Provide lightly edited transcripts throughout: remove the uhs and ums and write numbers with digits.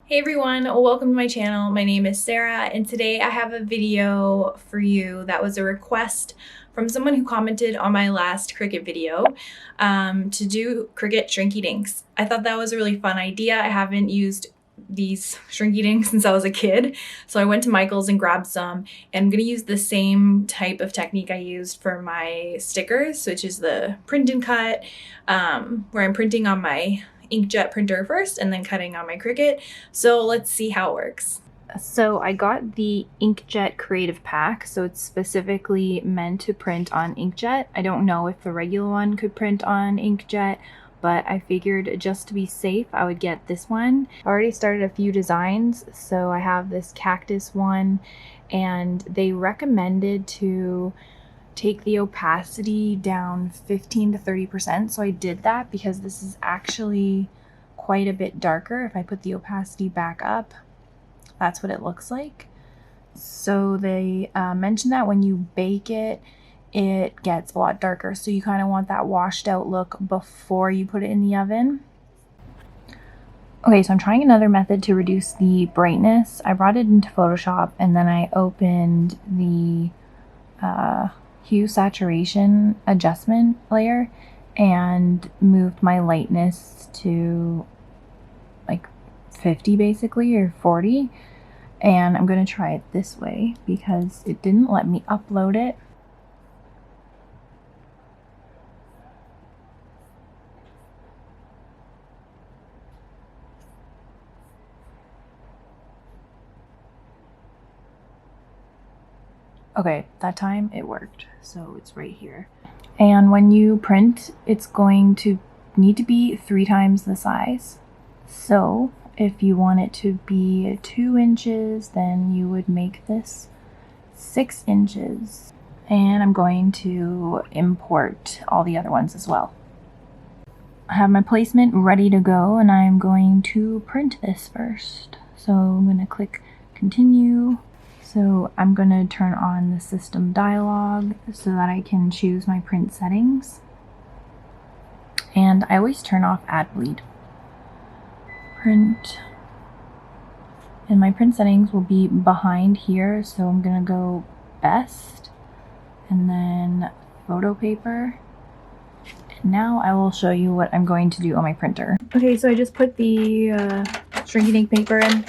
Hey everyone, welcome to my channel. My name is Sarah and today I have a video for you that was a request from someone who commented on my last Cricut video to do Cricut Shrinky Dinks. I thought that was a really fun idea. I haven't used these Shrinky Dinks since I was a kid, so I went to Michael's and grabbed some, and I'm going to use the same type of technique I used for my stickers, which is the print and cut, where I'm printing on my inkjet printer first and then cutting on my Cricut. So let's see how it works. So I got the inkjet creative pack, so it's specifically meant to print on inkjet. I don't know if the regular one could print on inkjet, but I figured just to be safe I would get this one. I already started a few designs, so I have this cactus one, and they recommended to take the opacity down 15 to 30%. So I did that because this is actually quite a bit darker. If I put the opacity back up, that's what it looks like. So they mentioned that when you bake it, it gets a lot darker. So you kind of want that washed out look before you put it in the oven. Okay, so I'm trying another method to reduce the brightness. I brought it into Photoshop and then I opened the hue saturation adjustment layer and moved my lightness to like 50 basically, or 40, and I'm going to try it this way because it didn't let me upload it. Okay, that time it worked, so it's right here. And when you print, it's going to need to be 3 times the size. So if you want it to be 2 inches, then you would make this 6 inches. And I'm going to import all the other ones as well. I have my placement ready to go, and I'm going to print this first. So I'm going to click continue. So I'm going to turn on the system dialog so that I can choose my print settings. And I always turn off ad bleed. Print. And my print settings will be behind here, so I'm going to go best and then photo paper. And now I will show you what I'm going to do on my printer. Okay, so I just put the Shrinky Dink paper in.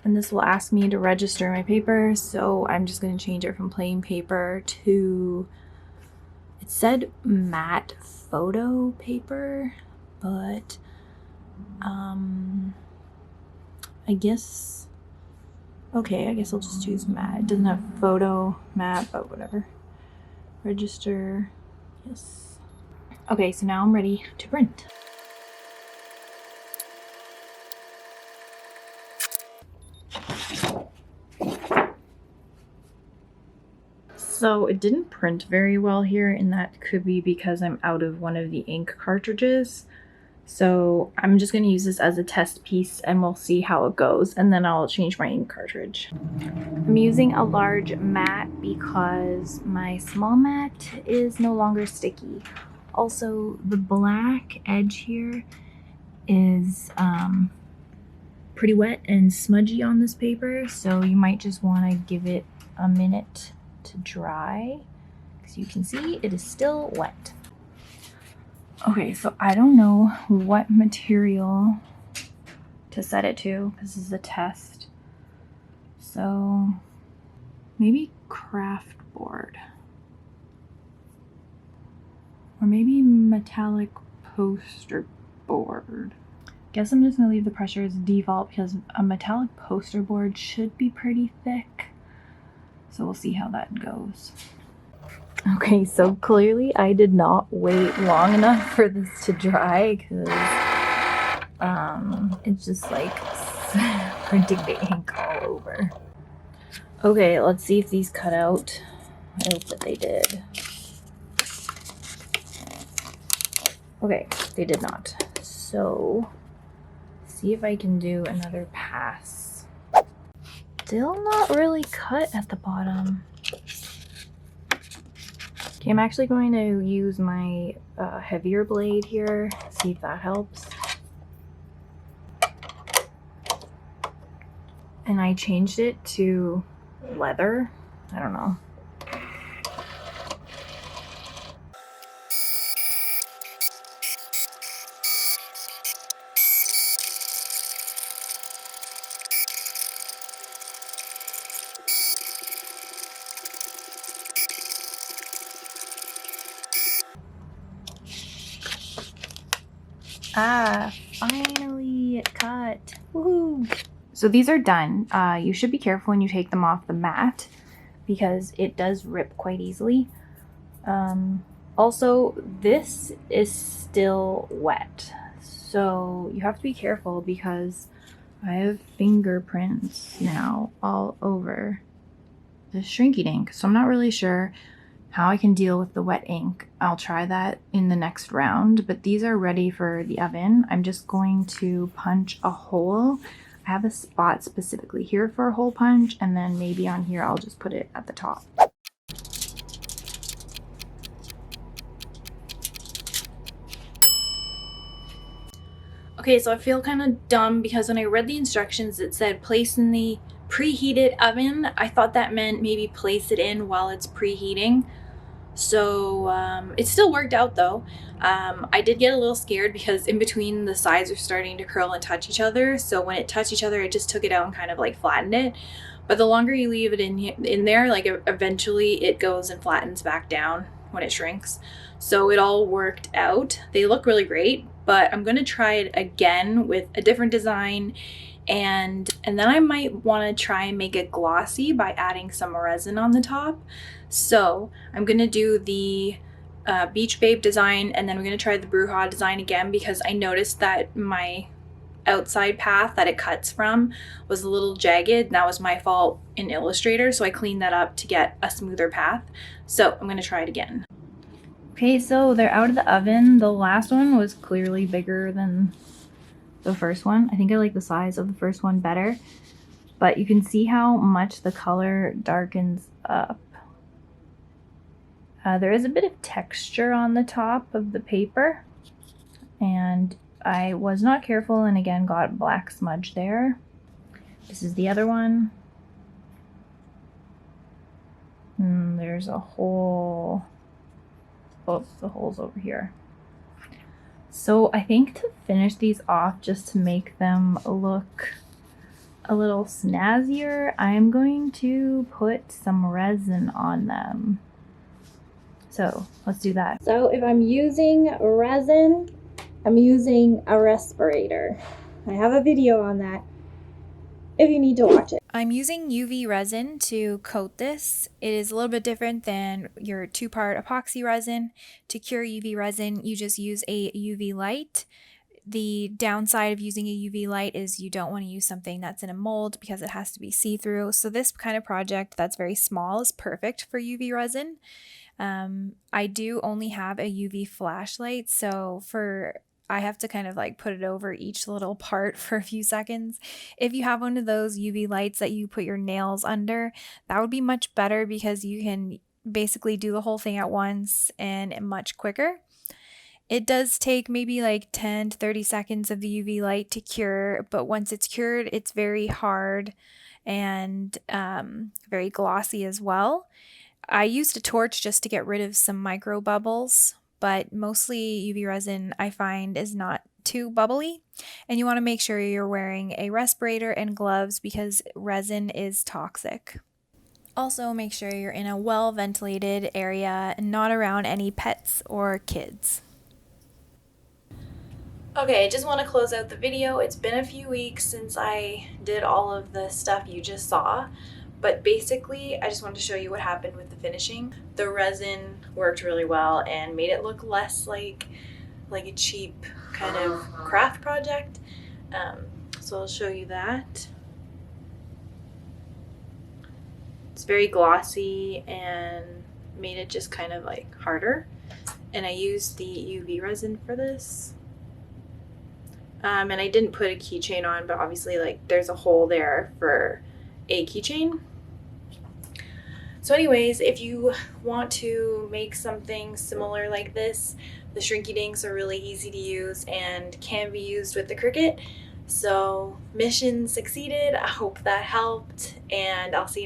And this will ask me to register my paper, so I'm just going to change it from plain paper to, it said matte photo paper, but I guess, okay, I guess I'll just choose matte. It doesn't have photo, matte, but whatever. Register, yes. Okay, so now I'm ready to print. So it didn't print very well here, and that could be because I'm out of one of the ink cartridges. So I'm just going to use this as a test piece and we'll see how it goes, and then I'll change my ink cartridge. I'm using a large mat because my small mat is no longer sticky. Also, the black edge here is pretty wet and smudgy on this paper, so you might just want to give it a minute to dry. As you can see, it is still wet. Okay, so I don't know what material to set it to. This is a test. So maybe craft board. Or maybe metallic poster board. Guess I'm just gonna leave the pressure as default because a metallic poster board should be pretty thick. So we'll see how that goes. Okay, so clearly I did not wait long enough for this to dry because it's just like printing the ink all over. Okay, let's see if these cut out. I hope that they did. Okay, they did not. So, see if I can do another pass. Still not really cut at the bottom. Okay, I'm actually going to use my heavier blade here, see if that helps. and I changed it to leather. I don't know. Ah, finally it cut. Woohoo! So these are done. You should be careful when you take them off the mat because it does rip quite easily. Also, this is still wet, so you have to be careful because I have fingerprints now all over the Shrinky Dink. So I'm not really sure how I can deal with the wet ink. I'll try that in the next round, but these are ready for the oven. I'm just going to punch a hole. I have a spot specifically here for a hole punch, and then maybe on here I'll just put it at the top. Okay, so I feel kind of dumb because when I read the instructions it said place in the preheated oven. I thought that meant maybe place it in while it's preheating. So it still worked out though. I did get a little scared because in between the sides are starting to curl and touch each other. So when it touched each other, I just took it out and kind of like flattened it. But the longer you leave it in there, like eventually it goes and flattens back down when it shrinks. So it all worked out. They look really great, but I'm gonna try it again with a different design. And then I might want to try and make it glossy by adding some resin on the top. So I'm going to do the Beach Babe design, and then we're going to try the Bruja design again because I noticed that my outside path that it cuts from was a little jagged, and that was my fault in Illustrator, so I cleaned that up to get a smoother path. So I'm going to try it again. Okay, so they're out of the oven. The last one was clearly bigger than the first one. I think I like the size of the first one better, but you can see how much the color darkens up. There is a bit of texture on the top of the paper, and I was not careful and again got black smudge there. This is the other one. There's a hole. Both the holes over here. So I think to finish these off, just to make them look a little snazzier, I'm going to put some resin on them. So let's do that. So if I'm using resin, I'm using a respirator. I have a video on that if you need to watch it. I'm using UV resin to coat this. It is a little bit different than your 2-part epoxy resin. To cure UV resin, you just use a UV light. The downside of using a UV light is you don't want to use something that's in a mold because it has to be see-through. So this kind of project that's very small is perfect for UV resin. I do only have a UV flashlight, so I have to kind of like put it over each little part for a few seconds. If you have one of those UV lights that you put your nails under, that would be much better because you can basically do the whole thing at once and much quicker. It does take maybe like 10 to 30 seconds of the UV light to cure, but once it's cured, it's very hard and very glossy as well. I used a torch just to get rid of some micro bubbles, but mostly UV resin I find is not too bubbly, and you want to make sure you're wearing a respirator and gloves because resin is toxic. Also, make sure you're in a well-ventilated area and not around any pets or kids. Okay, I just want to close out the video. It's been a few weeks since I did all of the stuff you just saw. But basically, I just wanted to show you what happened with the finishing. The resin worked really well and made it look less like a cheap kind of craft project. So I'll show you that. It's very glossy and made it just kind of like harder. And I used the UV resin for this. And I didn't put a keychain on, but obviously like there's a hole there for a keychain. So anyways, if you want to make something similar like this, the Shrinky Dinks are really easy to use and can be used with the Cricut. So mission succeeded. I hope that helped, and I'll see you next